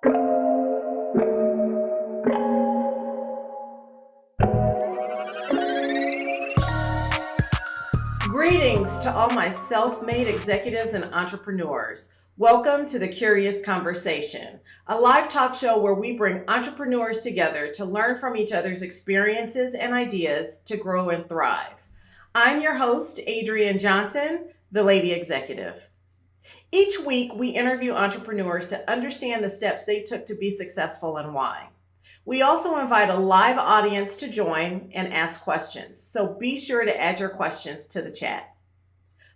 Greetings to all my self made executives and entrepreneurs. Welcome to the Curious Conversation, a live talk show where we bring entrepreneurs together to learn from each other's experiences and ideas to grow and thrive. I'm your host, Adrienne Johnson, the Lady Executive. Each week, we interview entrepreneurs to understand the steps they took to be successful and why. We also invite a live audience to join and ask questions, so be sure to add your questions to the chat.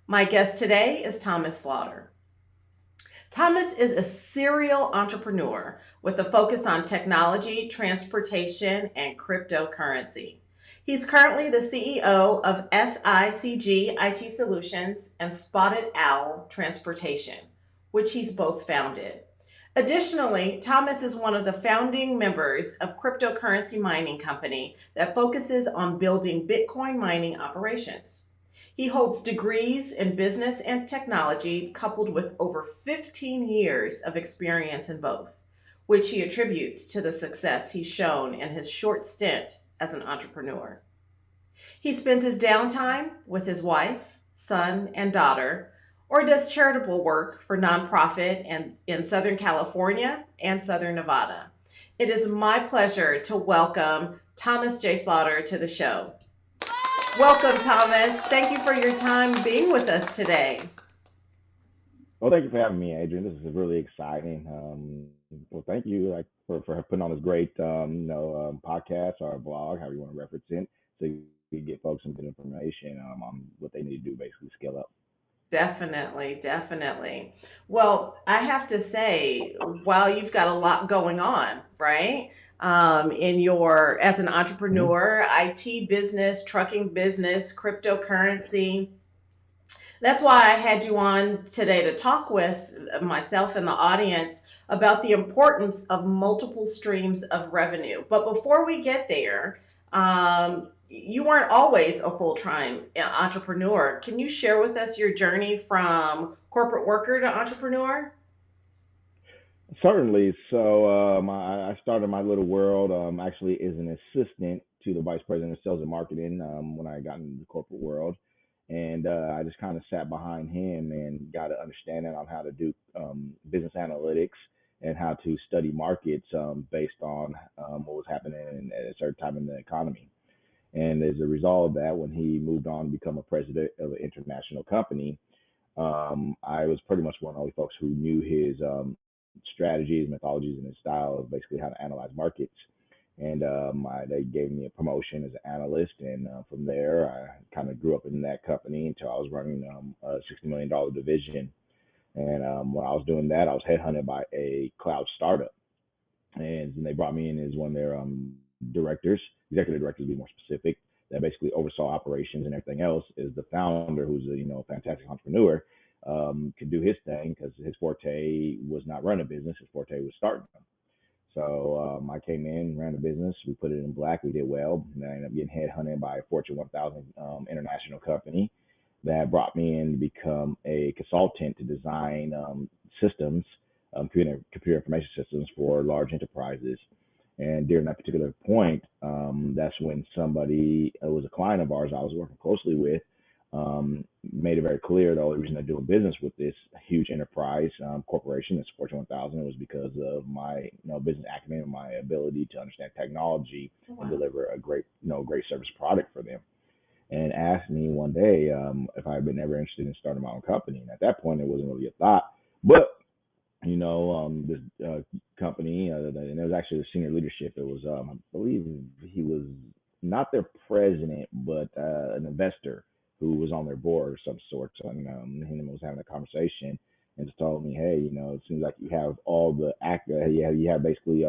My guest today is Thomas Slaughter. Thomas is a serial entrepreneur with a focus on technology, transportation, and cryptocurrency. He's currently the CEO of SICG IT Solutions and Spotted Owl Transportation, which he's both founded. Additionally, Thomas is one of the founding members of cryptocurrency mining company that focuses on building Bitcoin mining operations. He holds degrees in business and technology, coupled with over 15 years of experience in both, which he attributes to the success he's shown in his short stint as an entrepreneur. He spends his downtime with his wife, son, and daughter, or does charitable work for nonprofit in Southern California and Southern Nevada. It is my pleasure to welcome Thomas J. Slaughter to the show. Welcome, Thomas. Thank you for your time being with us today. Well, thank you for having me, Adrian. This is really exciting. Well, thank you for putting on this great podcast or blog, however you want to reference it, so you can get folks some good information on what they need to do, basically scale up. Definitely, definitely. Well, I have to say, while you've got a lot going on, right? In your as an Hmm. entrepreneur, IT business, trucking business, cryptocurrency. That's why I had you on today to talk with myself and the audience about the importance of multiple streams of revenue. But before we get there, you weren't always a full time entrepreneur. Can you share with us your journey from corporate worker to entrepreneur? Certainly. So I started my little world actually as an assistant to the vice president of sales and marketing when I got into the corporate world. And I just kind of sat behind him and got an understanding on how to do business analytics and how to study markets based on what was happening at a certain time in the economy. And as a result of that, when he moved on to become a president of an international company, I was pretty much one of the only folks who knew his strategies, methodologies, and his style of basically how to analyze markets. And they gave me a promotion as an analyst, and from there, I kind of grew up in that company until I was running a $60 million division. And when I was doing that, I was headhunted by a cloud startup, and they brought me in as one of their directors, executive directors to be more specific, that basically oversaw operations and everything else. Is the founder, who's a fantastic entrepreneur, could do his thing because his forte was not running a business. His forte was starting them. So I came in, ran the business. We put it in black. We did well. And I ended up getting headhunted by a Fortune 1000 international company that brought me in to become a consultant to design systems, computer information systems for large enterprises. And during that particular point, that's when somebody, it was a client of ours I was working closely with, made it very clear the only reason they're doing business with this huge enterprise corporation, this Fortune 1000, was because of my business acumen and my ability to understand technology and Wow. deliver a great service product for them. And asked me one day if I had been ever interested in starting my own company. And at that point, it wasn't really a thought, but this company, and it was actually the senior leadership. It was, I believe he was not their president, but an investor who was on their board or some sort. So, him was having a conversation and just told me, hey, it seems like you have all the you have basically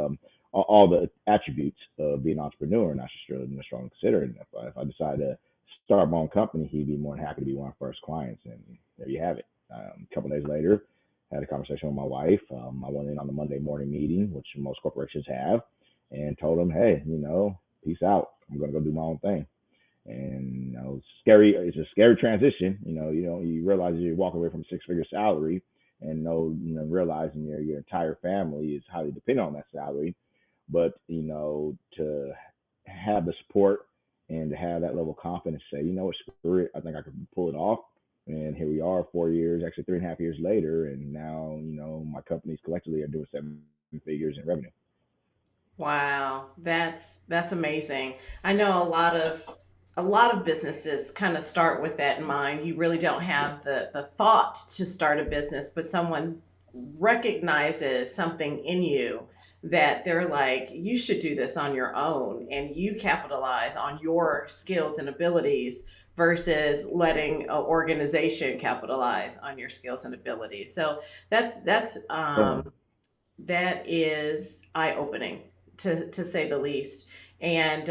all the attributes of being an entrepreneur, and I should really strongly consider it. And if I decide to start my own company, he'd be more than happy to be one of our first clients. And there you have it. A couple of days later, had a conversation with my wife. I went in on the Monday morning meeting, which most corporations have, and told them, hey, peace out. I'm going to go do my own thing. And it's scary. It's a scary transition. You realize you're walking away from a six-figure salary and realizing your entire family is highly dependent on that salary. But to have the support and to have that level of confidence, say, what, screw it, I think I could pull it off. And here we are, 4 years, actually 3.5 years later, and now my companies collectively are doing 7 figures in revenue. Wow, that's amazing. I know a lot of businesses kind of start with that in mind. You really don't have the thought to start a business, but someone recognizes something in you that they're like, you should do this on your own, and you capitalize on your skills and abilities versus letting an organization capitalize on your skills and abilities. So Certainly. that is eye opening to say the least. And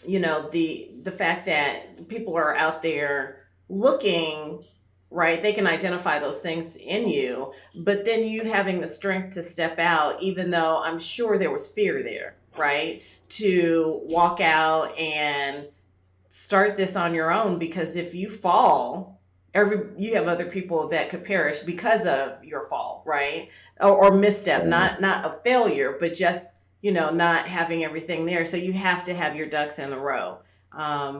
the fact that people are out there looking, right, they can identify those things in you, but then you having the strength to step out, even though I'm sure there was fear there, right, to walk out and start this on your own, because if you fall, you have other people that could perish because of your fall, right? Or misstep, Certainly. not a failure, but just not having everything there. So you have to have your ducks in a row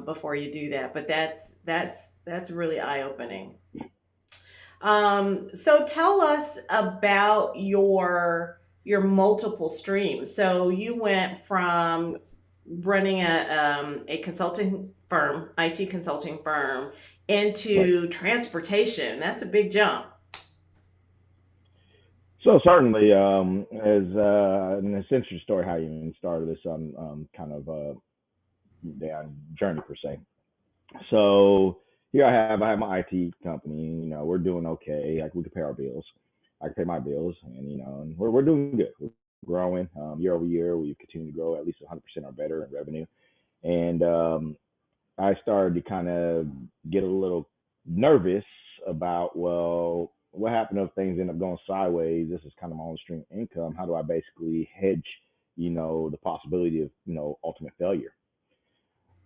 before you do that. But that's really eye opening. So tell us about your multiple streams. So you went from running a consulting firm, IT consulting firm, Right. into transportation. That's a big jump. So certainly, as an essential story, how you even started this kind of down journey per se. So here I have my IT company. We're doing okay. Like, we can pay our bills. I can pay my bills, and we're doing good. We're growing year over year. We continue to grow at least 100% or better in revenue. And I started to kind of get a little nervous about, well, what happened if things end up going sideways? This is kind of my own stream of income. How do I basically hedge, the possibility of, ultimate failure?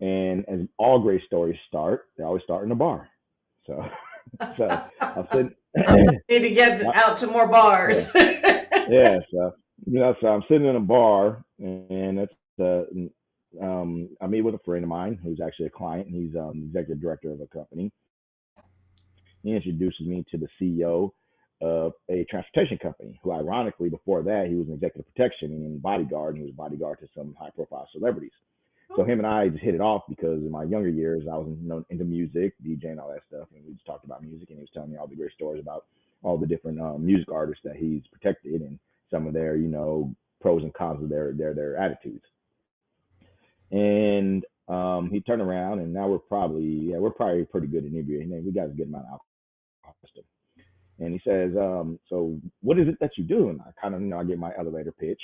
And as all great stories start, they always start in a bar. So, so I'm sitting, Need to get out to more yeah, bars. yeah. So I'm sitting in a bar, and I meet with a friend of mine who's actually a client. He's the executive director of a company. He introduces me to the CEO of a transportation company, who ironically before that he was an executive protection and bodyguard, and he was bodyguard to some high profile celebrities. So him and I just hit it off because in my younger years I was into music, DJing, all that stuff, and we just talked about music, and he was telling me all the great stories about all the different music artists that he's protected, and some of their pros and cons of their attitudes. And he turned around, and now we're probably pretty good inebriated. We got a good amount of alcohol system. And he says, so what is it that you do? And I kind of, I get my elevator pitch.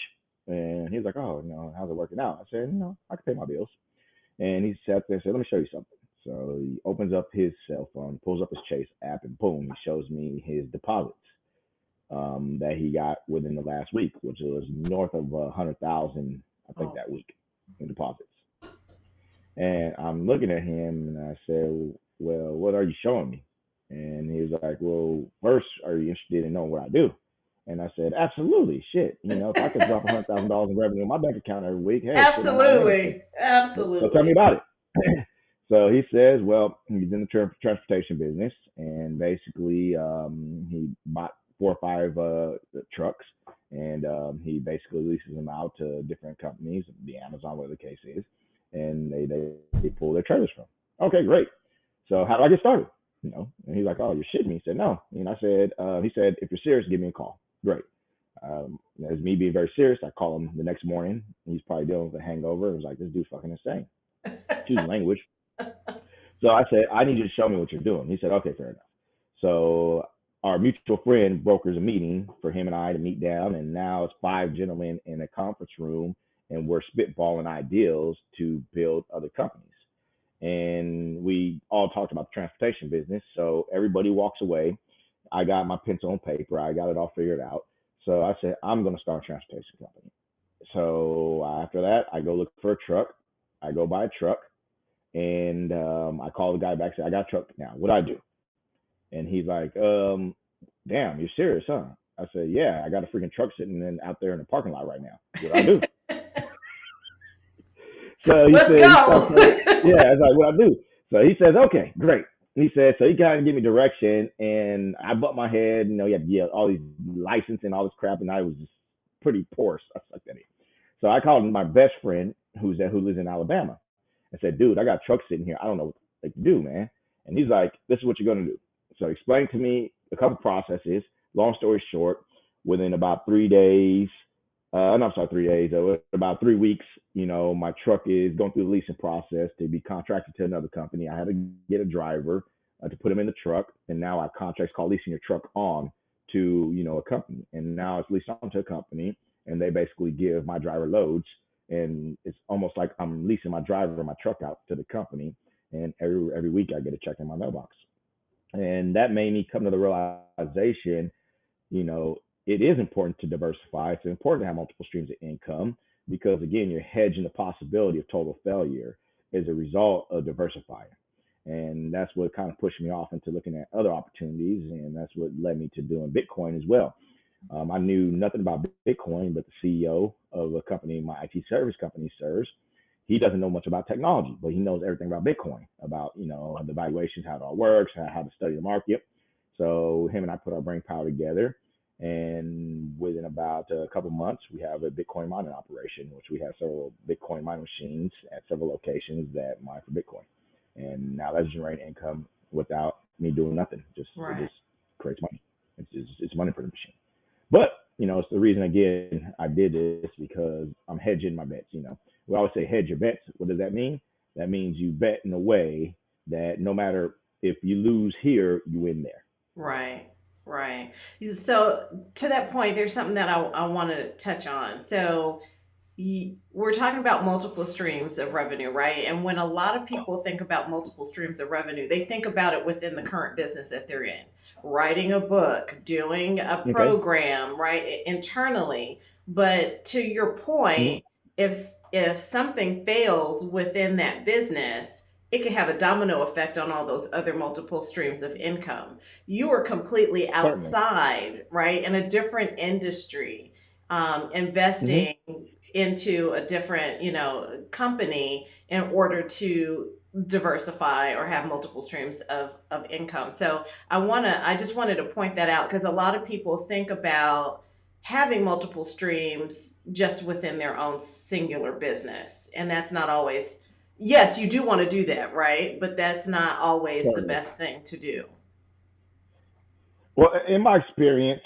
And he's like, oh, how's it working out? I said, I can pay my bills. And he sat there and said, let me show you something. So he opens up his cell phone, pulls up his Chase app, and boom, he shows me his deposits that he got within the last week, which was north of 100,000, I think, Oh, that week in deposits. And I'm looking at him, and I said, well, what are you showing me? And he was like, well, first, are you interested in knowing what I do? And I said, absolutely, shit. If I could drop $100,000 in revenue in my bank account every week, hey, shit, I'm all in. absolutely, So tell me absolutely. about it. So he says, well, he's in the transportation business, and basically he bought 4 or 5 trucks, and he basically leases them out to different companies, the Amazon, whatever the case is, and they pull their trailers from. Okay, great. So how do I get started? And he's like, oh, you're shitting me. He said, no. And I said, he said, if you're serious, give me a call. Great. As me being very serious, I call him the next morning. He's probably dealing with a hangover. It was like, this dude's fucking insane. Choosing language. So I said, I need you to show me what you're doing. He said, okay, fair enough. So our mutual friend brokers a meeting for him and I to meet down, and now it's 5 gentlemen in a conference room, and we're spitballing ideas to build other companies. And we all talked about the transportation business. So everybody walks away. I got my pencil and paper. I got it all figured out. So I said, I'm going to start a transportation company. So after that, I go look for a truck. I go buy a truck, and I call the guy back. Say, I got a truck now. What do I do? And he's like, damn, you're serious, huh? I said, yeah, I got a freaking truck sitting out there in the parking lot right now. What I do? So he Let's said, he starts go. saying, yeah, I was like, what I do? So he says, okay, great. He said, so he kind of gave me direction, and I butt my head. You had to get all these license and all this crap, and I was just pretty poor. So I sucked at it. So I called my best friend, who lives in Alabama, and said, dude, I got a truck sitting here. I don't know what to do, man. And he's like, this is what you're gonna do. So he explained to me a couple processes. Long story short, within about 3 days, no, I'm sorry, 3 days, about 3 weeks, my truck is going through the leasing process to be contracted to another company. I had to get a driver to put him in the truck, and now our contract's called leasing your truck on to, a company. And now it's leased on to a company, and they basically give my driver loads, and it's almost like I'm leasing my driver and my truck out to the company, and every week I get a check in my mailbox. And that made me come to the realization, it is important to diversify. It's important to have multiple streams of income because, again, you're hedging the possibility of total failure as a result of diversifying. And that's what kind of pushed me off into looking at other opportunities. And that's what led me to doing Bitcoin as well. I knew nothing about Bitcoin, but the CEO of a company my IT service company serves, he doesn't know much about technology, but he knows everything about Bitcoin, about the valuations, how it all works, how to study the market. So him and I put our brain power together, and within about a couple months, we have a Bitcoin mining operation, which we have several Bitcoin mining machines at several locations that mine for Bitcoin. And now that's generating income without me doing nothing. It Right. just creates money. It's money for the machine. But it's the reason again I did this because I'm hedging my bets. We always say hedge your bets. What does that mean? That means you bet in a way that no matter if you lose here, you win there. Right, right. So to that point, there's something that I want to touch on. So we're talking about multiple streams of revenue, right? And when a lot of people think about multiple streams of revenue, they think about it within the current business that they're in, writing a book, doing a Okay. program, right, internally. But to your Mm-hmm. point, if something fails within that business, it can have a domino effect on all those other multiple streams of income. You are completely Certainly. outside, right, in a different industry, Mm-hmm. investing into a different, company in order to diversify or have multiple streams of income. So I just wanted to point that out because a lot of people think about having multiple streams just within their own singular business. And that's not always, yes, you do want to do that, right? But that's not always the Certainly. best thing to do. Well, in my experience,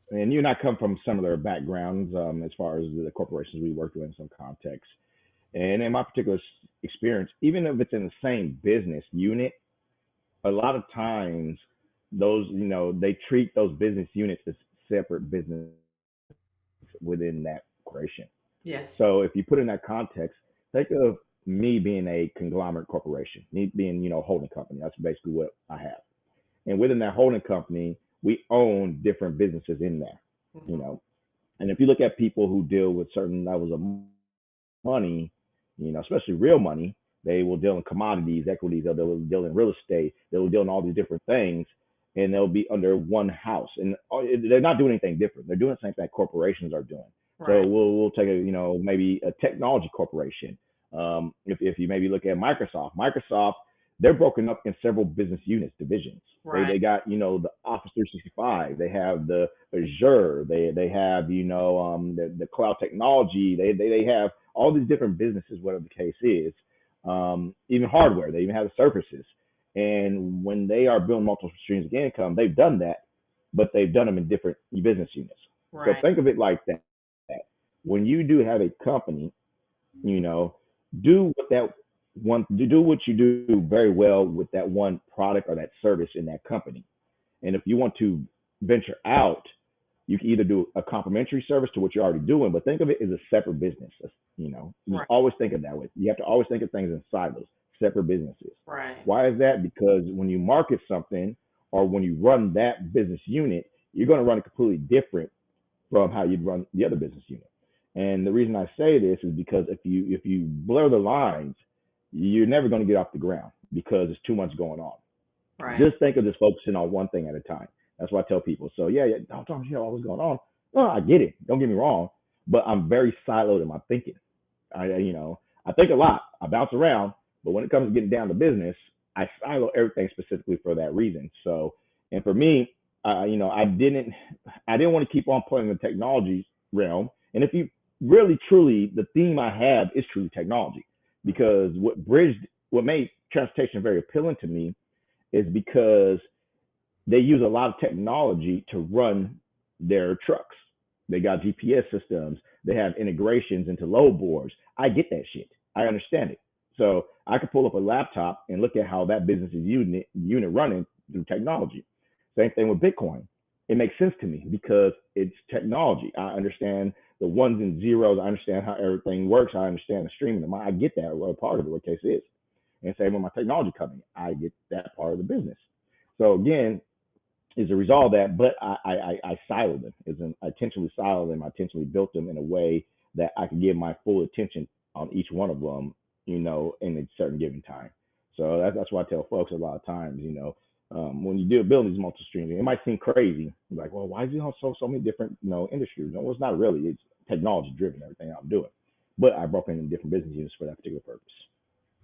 and you and I come from similar backgrounds as far as the corporations we worked with in some context. And in my particular experience, even if it's in the same business unit, a lot of times they treat those business units as separate business within that corporation. Yes. So if you put in that context, think of me being a conglomerate corporation, me being, a holding company. That's basically what I have. And within that holding company, we own different businesses in there, you Mhm. know. And if you look at people who deal with certain levels of money, especially real money, they will deal in commodities, equities, or they'll deal in real estate, they'll deal in all these different things, and they'll be under one house. And they're not doing anything different. They're doing the same thing corporations are doing. So Right. we'll take maybe a technology corporation. If you maybe look at Microsoft, they're broken up in several business units, divisions. Right. They got the Office 365. They have the Azure. They have the cloud technology. They have all these different businesses, whatever the case is. Even hardware. They even have the surfaces. And when they are building multiple streams of income, they've done that, but they've done them in different business units. So Right. think of it like that. When you do have a company, you know, do what you do very well with that one product or that service in that company. And if you want to venture out, you can either do a complementary service to what you're already doing, but think of it as a separate business. You Right. always think of that way. You have to always think of things in silos, separate businesses. Right. Why is that? Because when you market something or when you run that business unit, you're going to run it completely different from how you'd run the other business unit. And the reason I say this is because if you blur the lines, you're never going to get off the ground because there's too much going on. Right. Just think of just focusing on one thing at a time. That's what I tell people. So yeah, don't talk to you all what's going on. No, I get it. Don't get me wrong, but I'm very siloed in my thinking. I think a lot. I bounce around, but when it comes to getting down to business, I silo everything specifically for that reason. So, and for me, I didn't want to keep on playing in the technology realm. And if you really truly, the theme I have is truly technology, because what made transportation very appealing to me is because they use a lot of technology to run their trucks. They got GPS systems. They have integrations into load boards. I get that shit. I understand it. So I could pull up a laptop and look at how that business is unit running through technology. Same thing with Bitcoin. It makes sense to me because it's technology. I understand the ones and zeros. I understand how everything works. I understand the streaming. I get that, what a part of it, what case is. And same with my technology company. I get that part of the business. So again, as a result of that, but I siloed them. I intentionally siloed them. I intentionally built them in a way that I could give my full attention on each one of them, in a certain given time. So that's why I tell folks a lot of times, when you do build these multi-streams, it might seem crazy. Like, well, why do you have so many different, industries? No, it's not really. It's technology driven, everything I'm doing. But I broke into different business units for that particular purpose.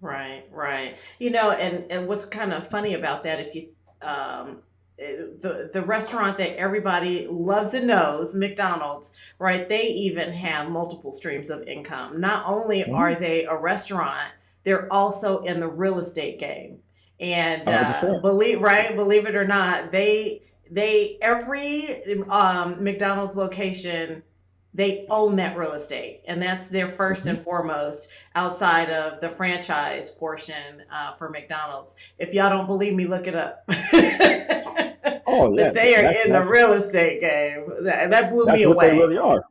Right, right. And what's kind of funny about that, if you the restaurant that everybody loves and knows, McDonald's, right? They even have multiple streams of income. Not only are Mm-hmm. they a restaurant, they're also in the real estate game. And 100%. believe it or not, they every McDonald's location, they own that real estate, and that's their first Mm-hmm. and foremost outside of the franchise portion for McDonald's. If y'all don't believe me, look it up. Oh yeah, But they are that's in the that's real estate game. That blew me that's what they away. really are.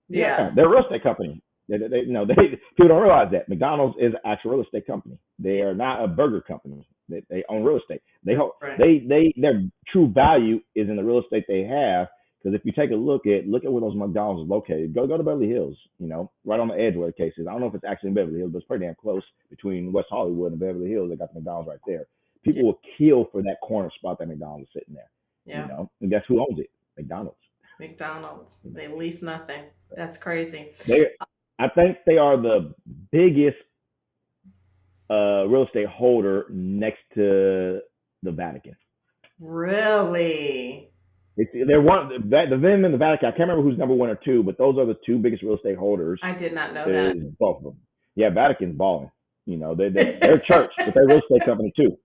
Yeah. Yeah, they're a real estate company. People don't realize that McDonald's is an actual real estate company. They Yeah. are not a burger company. They own real estate. That's right. Their true value is in the real estate they have. Because if you take a look at where those McDonald's are located, go to Beverly Hills. Right on the edge where the case is. I don't know if it's actually in Beverly Hills, but it's pretty damn close between West Hollywood and Beverly Hills. They got the McDonald's right there. Yeah. People will kill for that corner spot that McDonald's is sitting there. Yeah. And guess who owns it? McDonald's. McDonald's. They lease nothing. That's crazy. They, I think they are the biggest real estate holder next to the Vatican. Really? They're the them and the Vatican. I can't remember who's number one or two, but those are the two biggest real estate holders. I did not know that. Is both of them. Yeah, Vatican's balling. They're a church, but they're a real estate company too.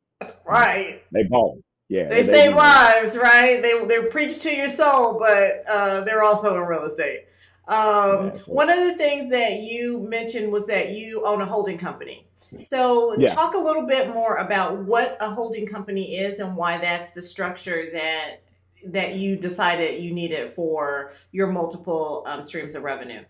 Right. They balling. Yeah, They save lives, right? They preach to your soul, but they're also in real estate. Yeah, so, One of the things that you mentioned was that you own a holding company. So, yeah. talk a little bit more about what a holding company is and why that's the structure that you decided you needed for your multiple streams of revenue.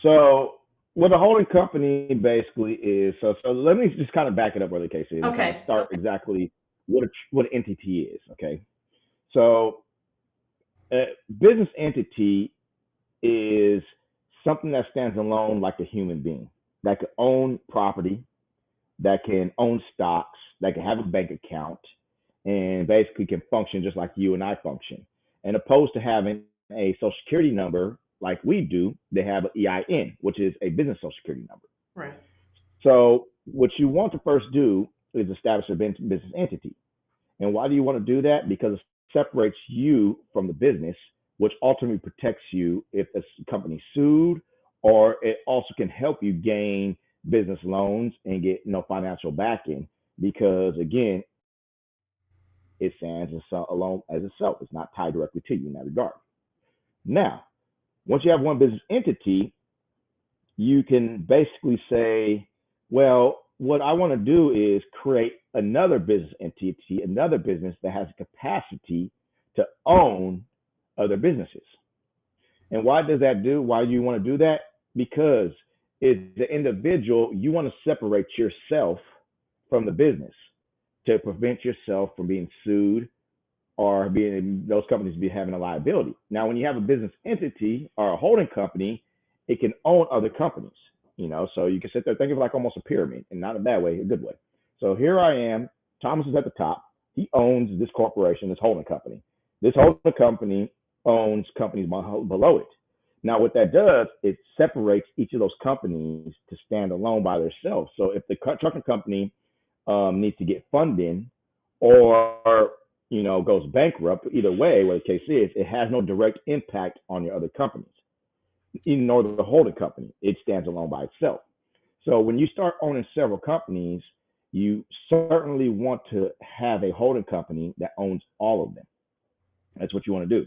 So what a holding company basically is, so let me just kind of back it up where the case is and kind of Okay. start Okay. exactly what an entity is. Okay. So a business entity is something that stands alone like a human being that can own property, that can own stocks, that can have a bank account, and basically can function just like you and I function. And opposed to having a social security number like we do, they have an EIN, which is a business social security number. Right. So what you want to first do is establish a business entity. And why do you want to do that? Because it separates you from the business, which ultimately protects you if the company's sued, or it also can help you gain business loans and get financial backing. Because again, it stands alone as itself. It's not tied directly to you in that regard. Now, once you have one business entity, you can basically say, well, what I want to do is create another business entity, another business that has a capacity to own other businesses. And why does that do? Why do you want to do that? Because as the individual, you want to separate yourself from the business to prevent yourself from being sued or being those companies be having a liability. Now, when you have a business entity or a holding company, it can own other companies. So you can sit there, think of it like almost a pyramid, and not a bad way, a good way. So here I am. Thomas is at the top. He owns this corporation, this holding company. This holding company owns companies below it. Now, what that does, it separates each of those companies to stand alone by themselves. So if the trucking company needs to get funding or goes bankrupt, either way, what the case is, it has no direct impact on your other companies, even nor the holding company. It stands alone by itself. So when you start owning several companies, you certainly want to have a holding company that owns all of them. That's what you want to do.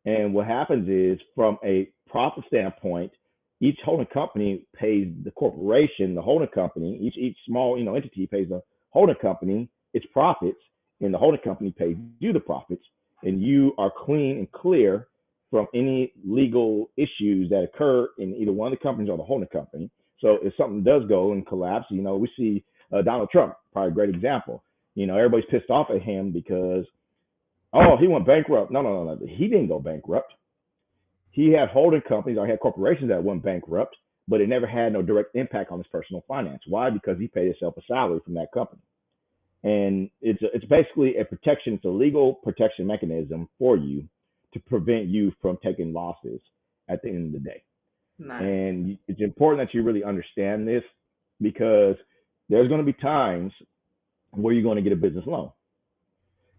And what happens is, from a profit standpoint, each holding company pays the corporation, the holding company, each small entity pays the holding company its profits, and the holding company pays you the profits, and you are clean and clear from any legal issues that occur in either one of the companies or the holding company. So if something does go and collapse, we see Donald Trump, probably a great example. Everybody's pissed off at him because, oh, he went bankrupt. No, no, no, no. He didn't go bankrupt. He had holding companies or had corporations that went bankrupt, but it never had no direct impact on his personal finance. Why? Because he paid himself a salary from that company. And it's basically a protection. It's a legal protection mechanism for you to prevent you from taking losses at the end of the day. Nice. And it's important that you really understand this, because there's going to be times where you're going to get a business loan.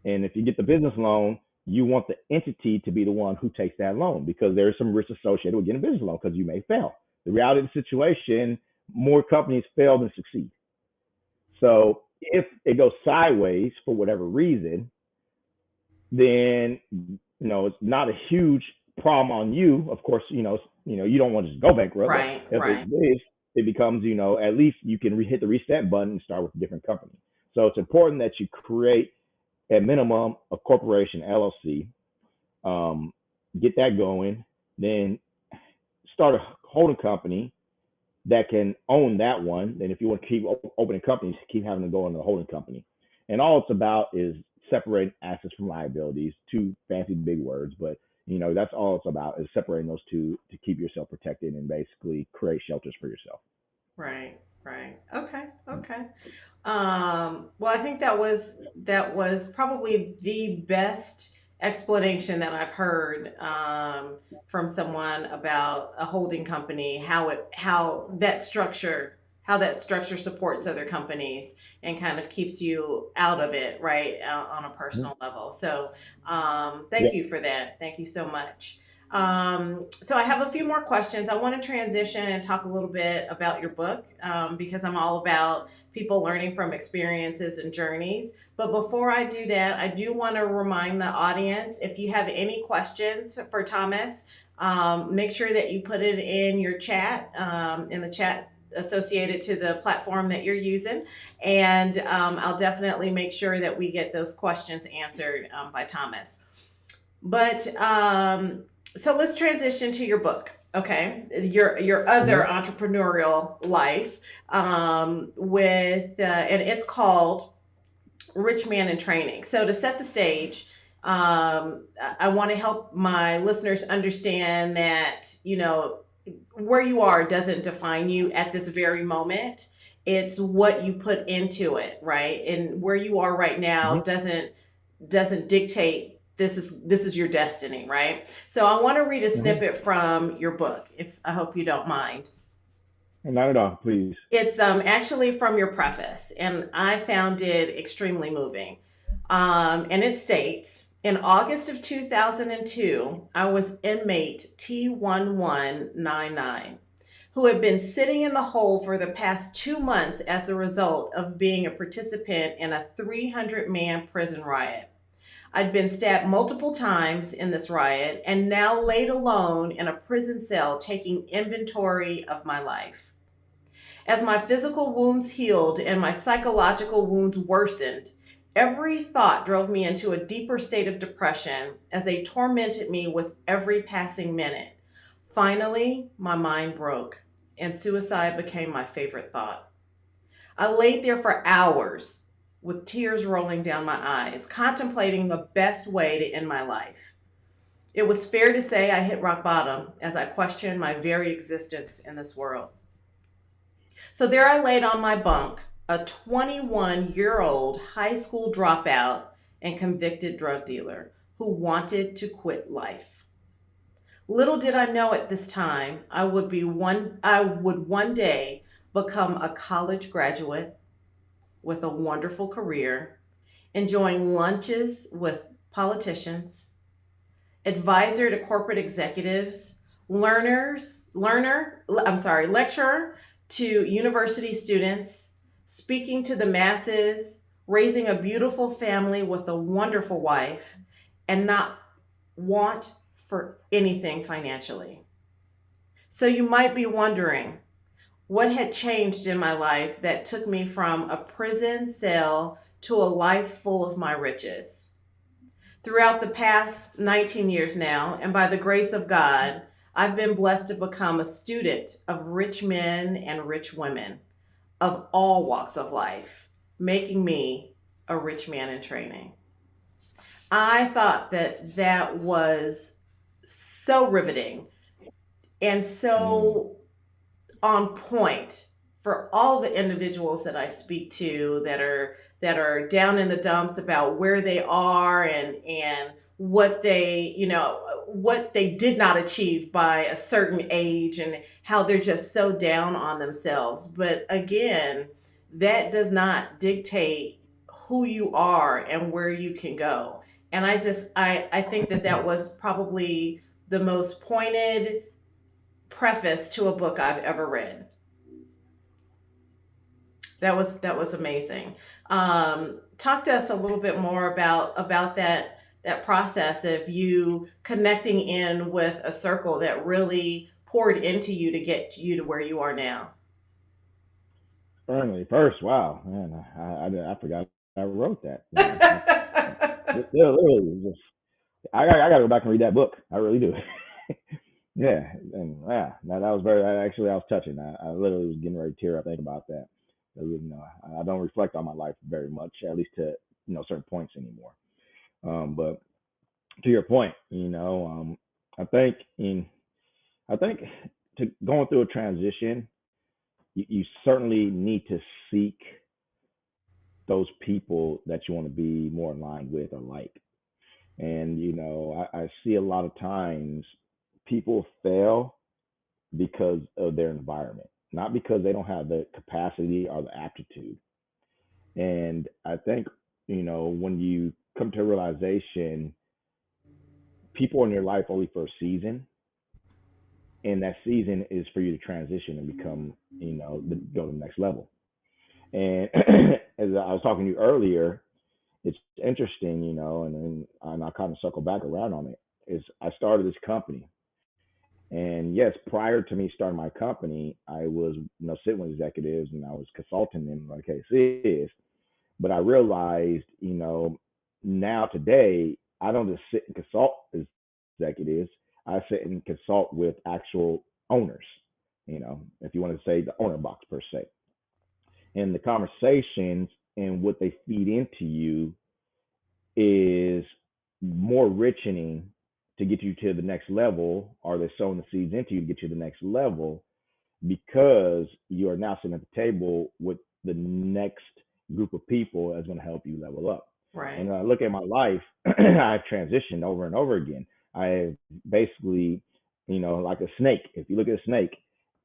And if you get the business loan, you want the entity to be the one who takes that loan, because there's some risk associated with getting a business loan, because you may fail. The reality of the situation, more companies fail than succeed. So if it goes sideways for whatever reason, then it's not a huge problem on you. Of course, you don't want to just go bankrupt. Right, if right. it becomes, at least you can hit the reset button and start with a different company. So it's important that you create at minimum a corporation, LLC, get that going, then start a holding company that can own that one. And if you want to keep opening companies, keep having to go into the holding company. And all it's about is separating assets from liabilities. Two fancy big words, but that's all it's about, is separating those two to keep yourself protected and basically create shelters for yourself. Right, right. Okay, okay. Well, I think that was probably the best explanation that I've heard from someone about a holding company, how that structure supports other companies and kind of keeps you out of it, right, on a Mhm. personal level. So, Yeah. thank you for that. Thank you so much. So I have a few more questions. I want to transition and talk a little bit about your book, because I'm all about people learning from experiences and journeys. But before I do that, I do want to remind the audience, if you have any questions for Thomas, make sure that you put it in your chat, in the chat associated to the platform that you're using. And I'll definitely make sure that we get those questions answered by Thomas. But so let's transition to your book. Okay, your other Mhm. entrepreneurial life, and it's called Rich Man in Training. So to set the stage, I want to help my listeners understand that where you are doesn't define you at this very moment. It's what you put into it, right? And where you are right now Mhm. doesn't dictate this is your destiny, right? So I want to read a Mhm. snippet from your book, if I hope you don't mind. Not at all, please. It's actually from your preface, and I found it extremely moving. And it states, in August of 2002, I was inmate T1199, who had been sitting in the hole for the past 2 months as a result of being a participant in a 300-man prison riot. I'd been stabbed multiple times in this riot and now laid alone in a prison cell taking inventory of my life. As my physical wounds healed and my psychological wounds worsened, every thought drove me into a deeper state of depression as they tormented me with every passing minute. Finally, my mind broke, and suicide became my favorite thought. I laid there for hours with tears rolling down my eyes, contemplating the best way to end my life. It was fair to say I hit rock bottom as I questioned my very existence in this world. So there I laid on my bunk, a 21-year-old high school dropout and convicted drug dealer who wanted to quit life. Little did I know at this time I would one day become a college graduate with a wonderful career, enjoying lunches with politicians, advisor to corporate executives, lecturer to university students, speaking to the masses, raising a beautiful family with a wonderful wife, and not want for anything financially. So you might be wondering what had changed in my life that took me from a prison cell to a life full of my riches. Throughout the past 19 years now, and by the grace of God, I've been blessed to become a student of rich men and rich women of all walks of life, making me a rich man in training. I thought that that was so riveting and Mm, so on point for all the individuals that I speak to that are down in the dumps about where they are and what they, what they did not achieve by a certain age and how they're just so down on themselves. But again, that does not dictate who you are and where you can go. And I think that that was probably the most pointed preface to a book I've ever read. That was amazing. Talk to us a little bit more about that process of you connecting in with a circle that really poured into you to get you to where you are now. Certainly, first, wow, man, I forgot I wrote that. That's literally just I got to go back and read that book. I really do. Yeah, and yeah, that was very actually I was touching. I literally was getting ready to tear up thinking about that. I don't reflect on my life very much, at least to certain points anymore. But to your point, I think in I think to going through a transition, you certainly need to seek those people that you want to be more aligned with or like. And I see a lot of times people fail because of their environment, not because they don't have the capacity or the aptitude. And I think, when you come to a realization, people in your life only for a season, and that season is for you to transition and become, go to the next level. And as I was talking to you earlier, it's interesting, and I kind of circle back around on it. Is I started this company, and yes, prior to me starting my company, I was sitting with executives and I was consulting them like case is. But I realized, now today I don't just sit and consult executives. I sit and consult with actual owners. If you want to say the owner box per se, and the conversations and what they feed into you is more richening to get you to the next level, or they're sowing the seeds into you to get you to the next level because you are now sitting at the table with the next group of people that's going to help you level up. And Right. when I look at my life, I've transitioned over and over again. I basically, like a snake. If you look at a snake,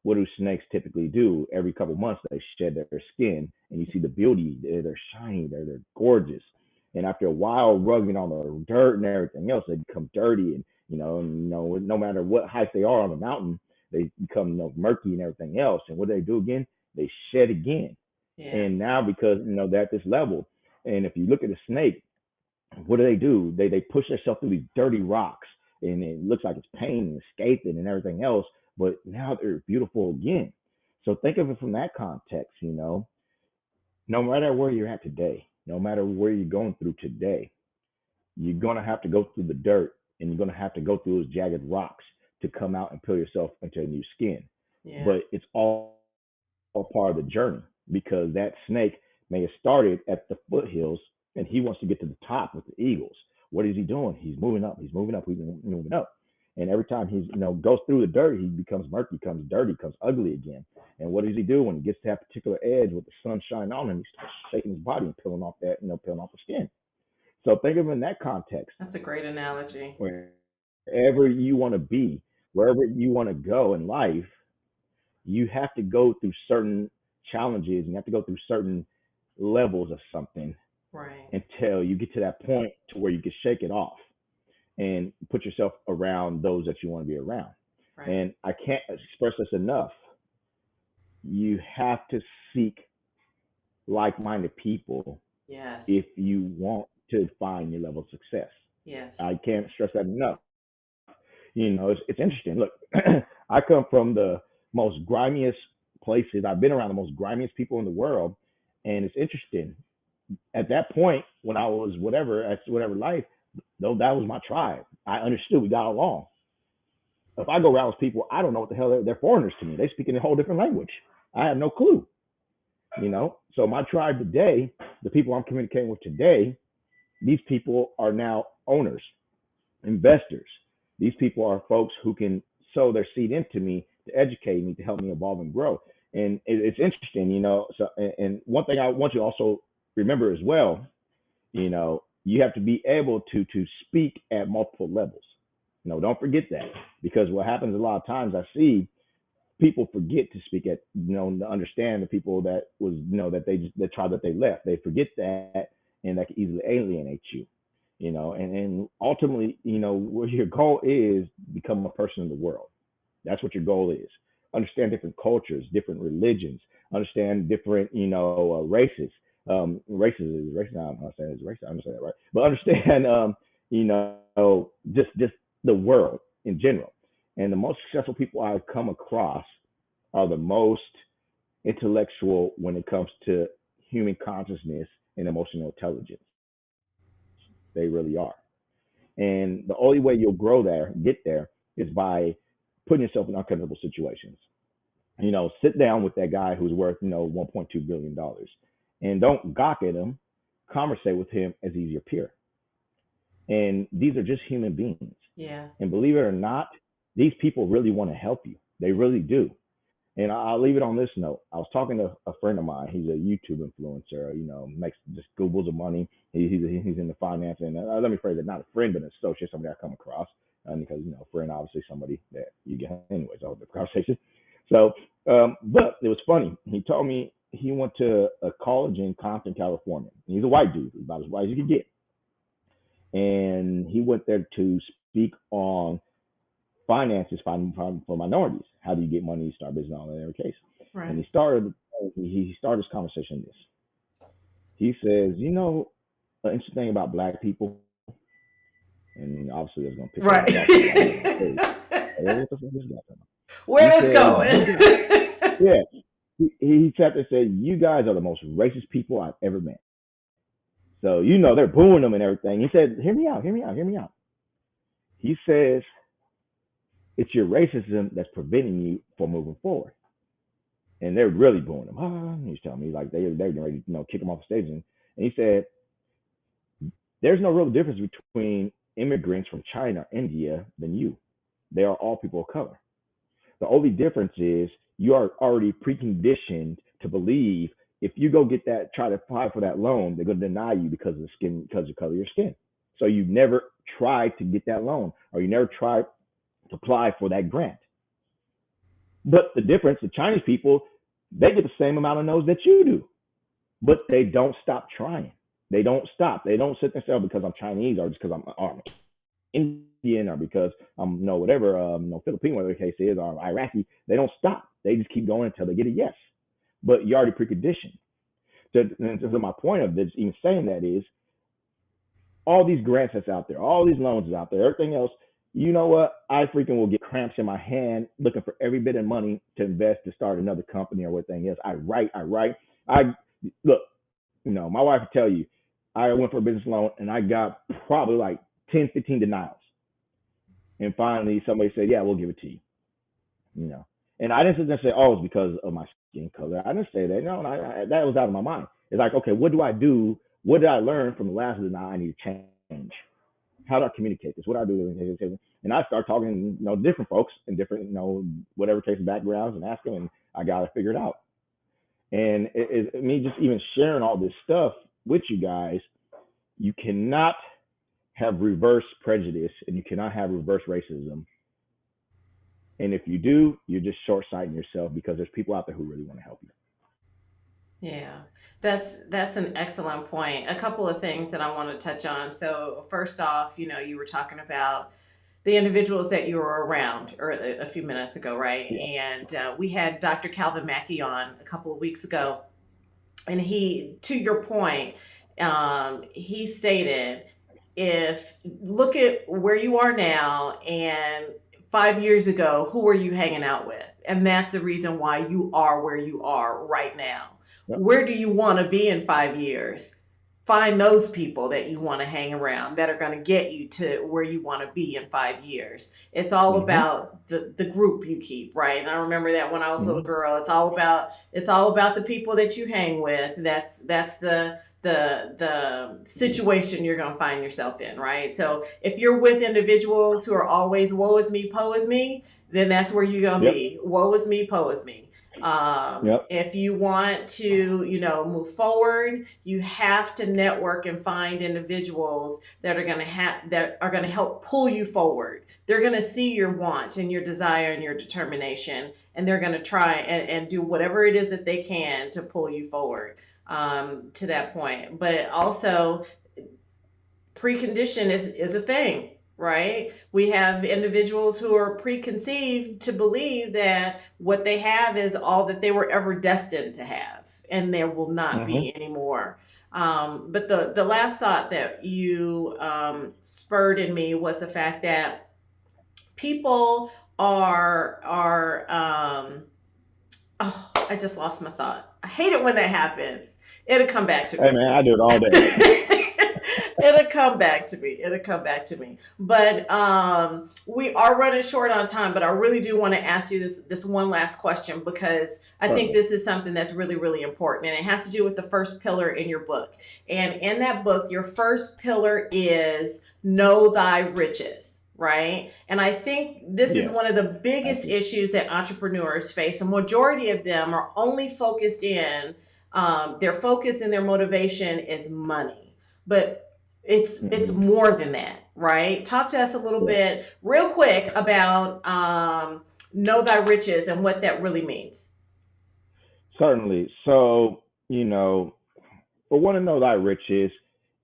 what do snakes typically do? Every couple of months, they shed their skin, and you see the beauty. They're shiny. They're gorgeous. And after a while, rubbing on the dirt and everything else, they become dirty. And no matter what height they are on the mountain, they become murky and everything else. And what do they do again? They shed again. Yeah. And now because they're at this level, and if you look at a snake, what do? They push themselves through these dirty rocks, and it looks like it's pain and escaping and everything else. But now they're beautiful again. So think of it from that context. No matter where you're at today, no matter where you're going through today, you're gonna have to go through the dirt, and you're gonna have to go through those jagged rocks to come out and peel yourself into a new skin. Yeah. But it's all part of the journey because that snake may have started at the foothills and he wants to get to the top with the eagles. What is he doing? He's moving up. He's moving up. He's moving up. And every time he goes through the dirt, he becomes murky, becomes dirty, becomes ugly again. And what does he do when he gets to that particular edge with the sun shining on him? He starts shaking his body and peeling off that, peeling off the skin. So think of it in that context. That's a great analogy. Wherever you want to be, wherever you want to go in life, you have to go through certain challenges and you have to go through certain levels of something Right. until you get to that point to where you can shake it off and put yourself around those that you want to be around. Right. And I can't express this enough. You have to seek like-minded people Yes. if you want to find your level of success. Yes. I can't stress that enough. It's interesting. Look, I come from the most grimiest places. I've been around the most grimiest people in the world, and it's interesting. At that point, when I was whatever at whatever life, though that was my tribe. I understood we got along. If I go around with people, I don't know what the hell they're foreigners to me. They speak in a whole different language. I have no clue. So my tribe today, the people I'm communicating with today, these people are now owners, investors. These people are folks who can sow their seed into me to educate me, to help me evolve and grow. And it's interesting, So, and one thing I want you to also remember as well, you have to be able to speak at multiple levels. Don't forget that, because what happens a lot of times I see people forget to speak at, to understand the people that was, that they just, the tribe that they left. They forget that, and that can easily alienate you. And ultimately, what your goal is, become a person in the world. That's what your goal is. Understand different cultures, different religions, understand different, races. Races is race. I don't know how to say it's race. I understand that right, but understand, just the world in general. And the most successful people I've come across are the most intellectual when it comes to human consciousness and emotional intelligence. They really are. And the only way you'll get there, is by putting yourself in uncomfortable situations. Sit down with that guy who's worth, $1.2 billion, and don't gawk at him. Conversate with him as he's your peer. And these are just human beings. Yeah. And believe it or not, these people really want to help you. They really do. And I'll leave it on this note. I was talking to a friend of mine. He's a YouTube influencer. Makes just googles of money. He's in the finance. And let me phrase it: not a friend, but an associate, somebody I come across. Because friend, obviously somebody that you get. Anyways, I hope the conversation. So, but it was funny. He told me he went to a college in Compton, California. He's a white dude, about as white as you could get. And he went there to speak on finances for minorities. How do you get money to start business, all in every case? And Right. he started this conversation. This he says, the interesting thing about black people, and obviously that's gonna piss Right. everybody off. Like, hey, what the fuck is that talking about? Where He is said, you guys, going? yeah. He sat there and said, you guys are the most racist people I've ever met. So they're booing them and everything. He said, hear me out, hear me out, hear me out. He says, it's your racism that's preventing you from moving forward. And they're really booing him. He's telling me like they're getting ready to kick him off the stage. And he said, there's no real difference between immigrants from China or India than you. They are all people of color. The only difference is you are already preconditioned to believe if you go get that, try to apply for that loan, they're going to deny you because of the skin, because of the color of your skin. So you never tried to get that loan, or you never tried to apply for that grant. But the difference, the Chinese people, they get the same amount of no's that you do, but they don't stop trying. They don't stop. They don't sit there and say, oh, because I'm Chinese, or just because I'm Indian, or because I'm whatever, Filipino, whatever the case is, or Iraqi. They don't stop. They just keep going until they get a yes. But you're already preconditioned. So my point of this, even saying that, is all these grants that's out there, all these loans is out there, everything else. You know what? I freaking will get cramps in my hand looking for every bit of money to invest to start another company or whatever else. I write. I look. My wife will tell you, I went for a business loan and I got probably like 10, 15 denials. And finally, somebody said, "Yeah, we'll give it to you." You know, and I didn't sit there and say, "Oh, it's because of my skin color." I didn't say that. No, that was out of my mind. It's like, okay, what do I do? What did I learn from the last denial I need to change? How do I communicate this? What do I do? And I start talking, different folks in different, whatever case backgrounds, and ask them, and I got to figure it out. And me just even sharing all this stuff with you guys, You cannot have reverse prejudice and you cannot have reverse racism. And if you do, you're just short sighting yourself because there's people out there who really want to help you. Yeah, that's an excellent point. A couple of things that I want to touch on. So first off, you were talking about the individuals that you were around or a few minutes ago, right? Yeah. And we had Dr. Calvin Mackey on a couple of weeks ago, and he, to your point, he stated, if look at where you are now and 5 years ago, who were you hanging out with? And that's the reason why you are where you are right now. Yep. Where do you want to be in 5 years? Find those people that you want to hang around that are going to get you to where you want to be in 5 years. It's all Mm-hmm. about the group you keep, right? And I remember that when I was a little Mm-hmm. girl, it's all about the people that you hang with. That's the situation you're going to find yourself in, right? So if you're with individuals who are always woe is me, poe is me, then that's where you're going to Yep. be. Woe is me, poe is me. Yep. If you want to, move forward, you have to network and find individuals that are going to help pull you forward. They're going to see your wants and your desire and your determination, and they're going to try and do whatever it is that they can to pull you forward, to that point. But also, precondition is a thing, right? We have individuals who are preconceived to believe that what they have is all that they were ever destined to have, and there will not Mm-hmm. be anymore. But the last thought that you spurred in me was the fact that people are oh, I just lost my thought. I hate it when that happens. It'll come back to Hey me. man, I do it all day. It'll come back to me. It'll come back to me. But we are running short on time. But I really do want to ask you this one last question, because I think Certainly. this is something that's really, really important, and it has to do with the first pillar in your book. And in that book, your first pillar is know thy riches. Right. And I think this is Yeah. one of the biggest Absolutely. issues that entrepreneurs face. A majority of them are only focused their focus and their motivation is money, but it's Mm-hmm. more than that, right? Talk to us a little Yeah. bit, real quick, about know thy riches and what that really means. Certainly. So, you know, for one to know thy riches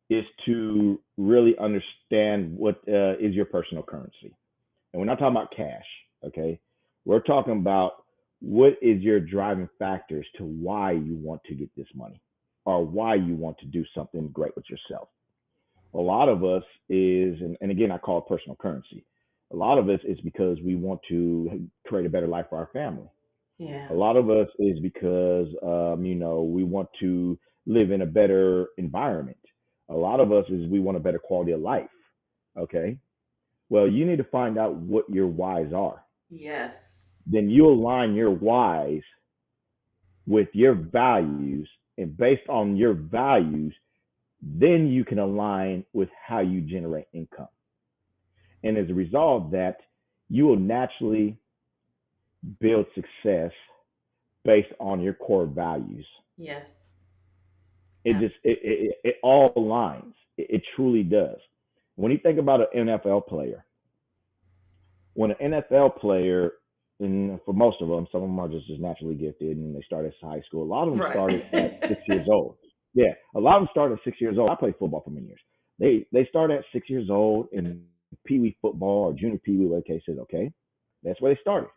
is to really understand what is your personal currency. And we're not talking about cash, okay? We're talking about what is your driving factors to why you want to get this money or why you want to do something great with yourself. A lot of us is, and again, I call it personal currency. A lot of us is because we want to create a better life for our family. A Yeah. lot of us is because, we want to live in a better environment. A lot of us is we want a better quality of life. Okay. Well, you need to find out what your whys are. Yes. Then you align your whys with your values, and based on your values, then you can align with how you generate income. And as a result of that, you will naturally build success based on your core values. Yes. It Yeah. just it all aligns. It truly does. When you think about an NFL player, when an NFL player, and for most of them, some of them are just naturally gifted and they start at high school. A lot of them Right. started at 6 years old. Yeah, a lot of them started at 6 years old. I played football for many years. They start at 6 years old in pee wee football or junior pee wee, like I said. Okay, that's where they started.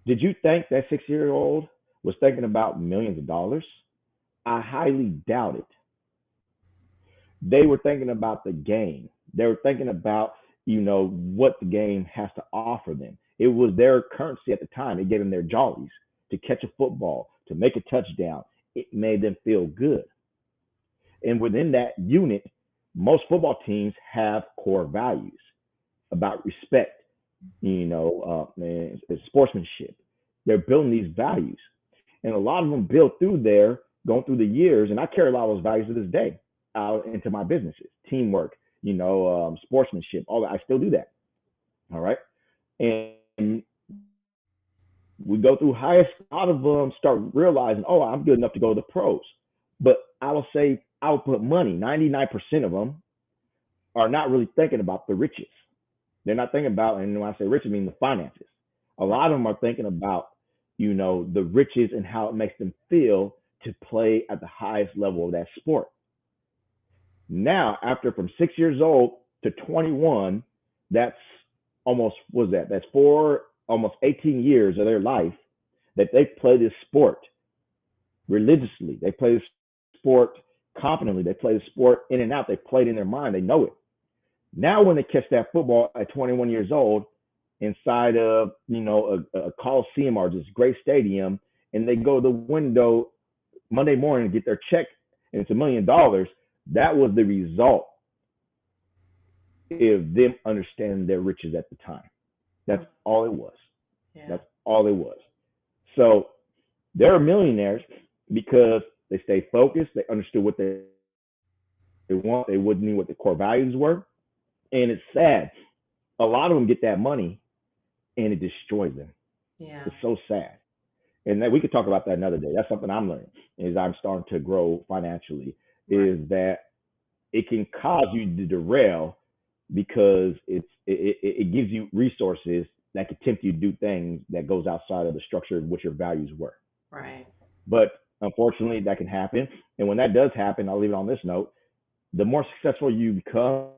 Did you think that 6 year old was thinking about millions of dollars? I highly doubt it. They were thinking about the game. They were thinking about, what the game has to offer them. It was their currency at the time. It gave them their jollies to catch a football, to make a touchdown. It made them feel good. And within that unit, most football teams have core values about respect, and sportsmanship. They're building these values. And a lot of them built through there, going through the years. And I carry a lot of those values to this day out into my businesses, teamwork, sportsmanship, all that. I still do that. All right. And we go through high school. A lot of them start realizing, oh, I'm good enough to go to the pros. But I will say output money. 99% of them are not really thinking about the riches. They're not thinking about, and when I say riches, I mean the finances. A lot of them are thinking about, the riches and how it makes them feel to play at the highest level of that sport. Now, after from 6 years old to 21, that's almost, was that? That's almost 18 years of their life that they play this sport religiously. They play this sport competently. They play the sport in and out. They play it in their mind. They know it. Now, when they catch that football at 21 years old inside of, a coliseum or this great stadium, and they go to the window Monday morning to get their check, and it's $1 million, that was the result of them understanding their riches at the time. That's all it was. Yeah. That's all it was. So they're millionaires because they stayed focused. They understood what they want. They wouldn't knew what the core values were. And it's sad. A lot of them get that money and it destroys them. Yeah. It's so sad. And that we could talk about that another day. That's something I'm learning as I'm starting to grow financially, Right. is that it can cause you to derail because it gives you resources that can tempt you to do things that goes outside of the structure of what your values were. Right. But unfortunately, that can happen. And when that does happen, I'll leave it on this note: the more successful you become,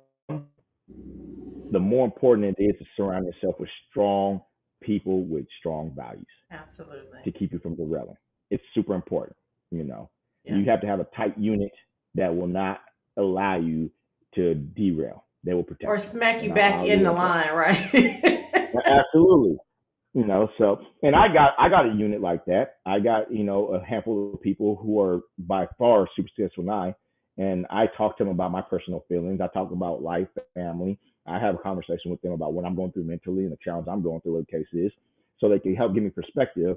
the more important it is to surround yourself with strong people with strong values Absolutely. to keep you from derailing. It's super important. Yeah. You have to have a tight unit that will not allow you to derail. They will protect Or you. smack you And back I'll in leave the it at line, right? that. Absolutely. So, and I got a unit like that. I got, a handful of people who are by far super successful than I, and I talk to them about my personal feelings. I talk about life, family. I have a conversation with them about what I'm going through mentally and the challenge I'm going through, what the case is, so they can help give me perspective.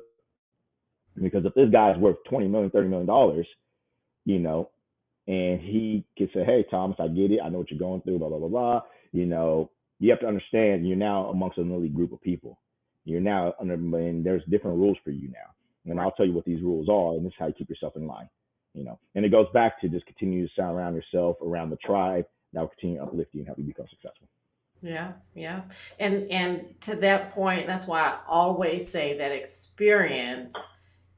Because if this guy is worth 20 million, $30 million, you know, and he can say, "Hey, Thomas, I get it. I know what you're going through, blah, blah, blah, blah." You have to understand you're now amongst an elite group of people. You're now under, and there's different rules for you now. And I'll tell you what these rules are, and this is how you keep yourself in line. And it goes back to just continue to surround yourself around the tribe that will continue to uplift you and help you become successful. Yeah, yeah. And to that point, that's why I always say that experience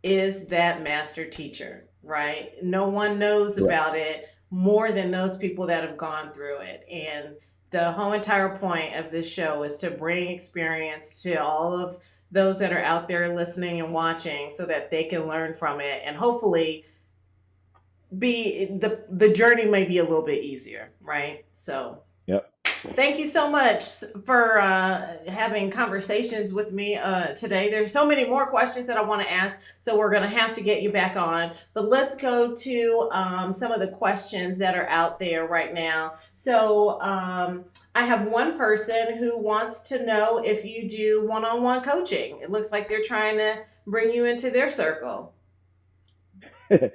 is that master teacher, right? No one knows Correct. about it more than those people that have gone through it. And the whole entire point of this show is to bring experience to all of those that are out there listening and watching so that they can learn from it and hopefully be the journey may be a little bit easier, right? So Yep. thank you so much for having conversations with me today. There's so many more questions that I want to ask, so we're going to have to get you back on. But let's go to some of the questions that are out there right now. So I have one person who wants to know if you do one-on-one coaching. It looks like they're trying to bring you into their circle. As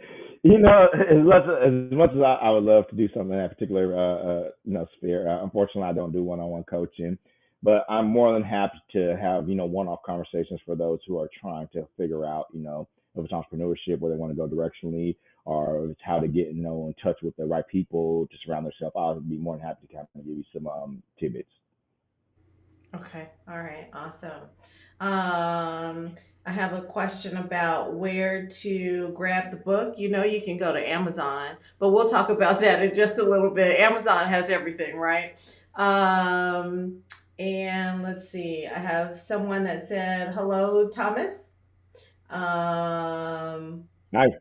much as I would love to do something in that particular sphere, unfortunately, I don't do one-on-one coaching. But I'm more than happy to have one-off conversations for those who are trying to figure out if it's entrepreneurship, where they want to go directionally, or if it's how to get in touch with the right people to surround themselves. I'll be more than happy to kind of give you some tidbits. Okay. All right. Awesome. I have a question about where to grab the book. You can go to Amazon, but we'll talk about that in just a little bit. Amazon has everything, right? And let's see. I have someone that said, "Hello, Thomas." Um, Nice.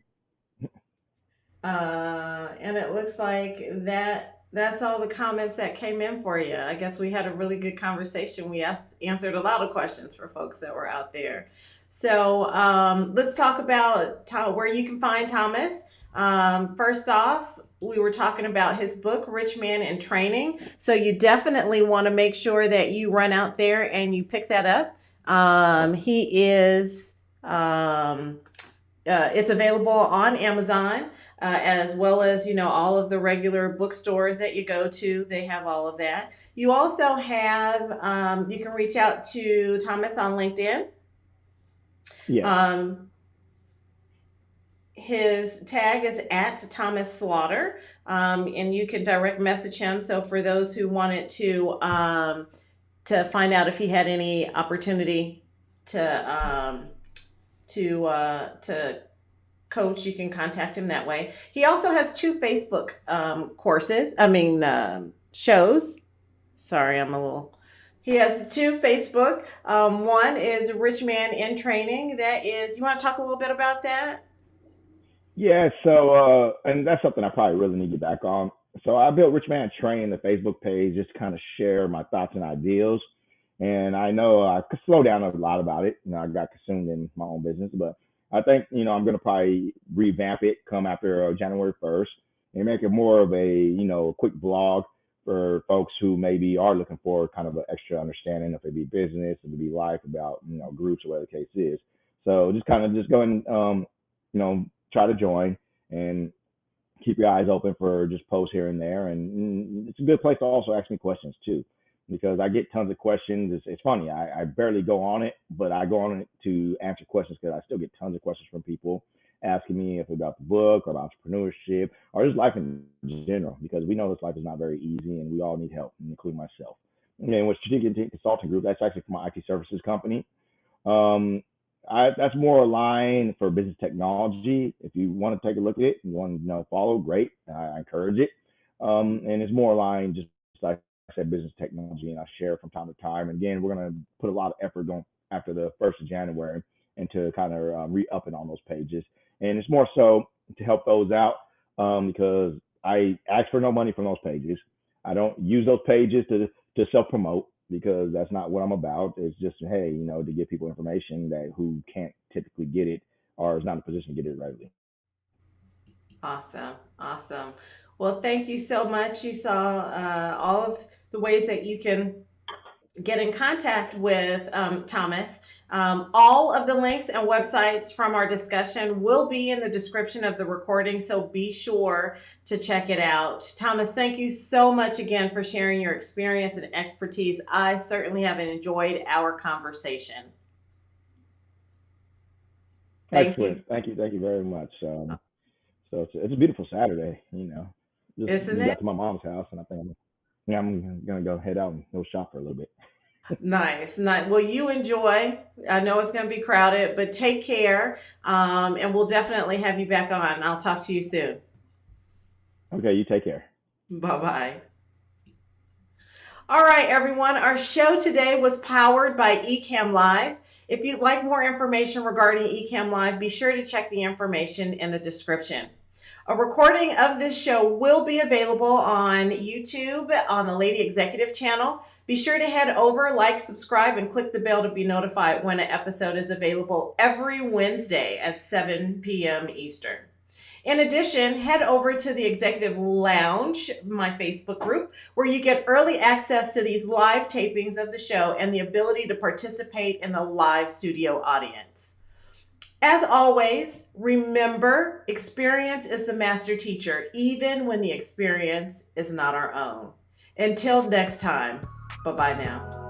and it looks like that's all the comments that came in for you. I guess we had a really good conversation. We answered a lot of questions for folks that were out there. So let's talk about where you can find Thomas. First off, we were talking about his book, Rich Man in Training. So you definitely want to make sure that you run out there and you pick that up. He is. It's available on Amazon, as well as all of the regular bookstores that you go to. They have all of that. You also have you can reach out to Thomas on LinkedIn. Yeah. Um, His tag is at Thomas Slaughter, and you can direct message him. So for those who wanted to find out if he had any opportunity to coach, you can contact him that way. He also has two Facebook courses. Shows. Sorry, I'm a little. He has two Facebook. One is Rich Man in Training. That is, you want to talk a little bit about that? Yeah, so and that's something I probably really need to get back on. So I built Rich Man Train, the Facebook page, just to kind of share my thoughts and ideas. And I know I could slow down a lot about it. I got consumed in my own business, but I think I'm gonna probably revamp it come after January 1st and make it more of a quick blog for folks who maybe are looking for kind of an extra understanding, if it be business, if it be life, about groups or whatever the case is. So just kind of just go and you know try to join and keep your eyes open for just posts here and there. And it's a good place to also ask me questions too, because I get tons of questions. It's funny. I barely go on it, but I go on it to answer questions because I still get tons of questions from people asking me if about the book or about entrepreneurship or just life in general, because we know this life is not very easy and we all need help, including myself. And with Strategic Consulting Group, that's actually for my IT services company. um, that's more aligned for business technology. If you want to take a look at it, you want to follow, great. I encourage it. And it's more aligned, just like I said, business technology, and I share from time to time. And again, we're going to put a lot of effort going after the 1st of January into kind of re-upping on those pages. And it's more so to help those out, because I ask for no money from those pages. I don't use those pages to self promote, because that's not what I'm about. It's just, hey, to give people information that who can't typically get it or is not in a position to get it readily. Awesome. Awesome. Well, thank you so much. You saw all of the ways that you can get in contact with Thomas. All of the links and websites from our discussion will be in the description of the recording, so be sure to check it out. Thomas, thank you so much again for sharing your experience and expertise. I certainly have enjoyed our conversation. Thank Excellent. you. Thank you very much. So it's a beautiful Saturday. Just Isn't got it? to my mom's house, and I think I'm gonna go head out and go shop for a little bit. Nice, nice. Well, you enjoy. I know it's going to be crowded, but take care. And we'll definitely have you back on. I'll talk to you soon. Okay, you take care. Bye bye. All right, everyone. Our show today was powered by Ecamm Live. If you'd like more information regarding Ecamm Live, be sure to check the information in the description. A recording of this show will be available on YouTube on the Lady Executive channel. Be sure to head over, like, subscribe, and click the bell to be notified when an episode is available every Wednesday at 7 p.m. Eastern. In addition, head over to the Executive Lounge, my Facebook group, where you get early access to these live tapings of the show and the ability to participate in the live studio audience. As always, remember, experience is the master teacher, even when the experience is not our own. Until next time, bye bye now.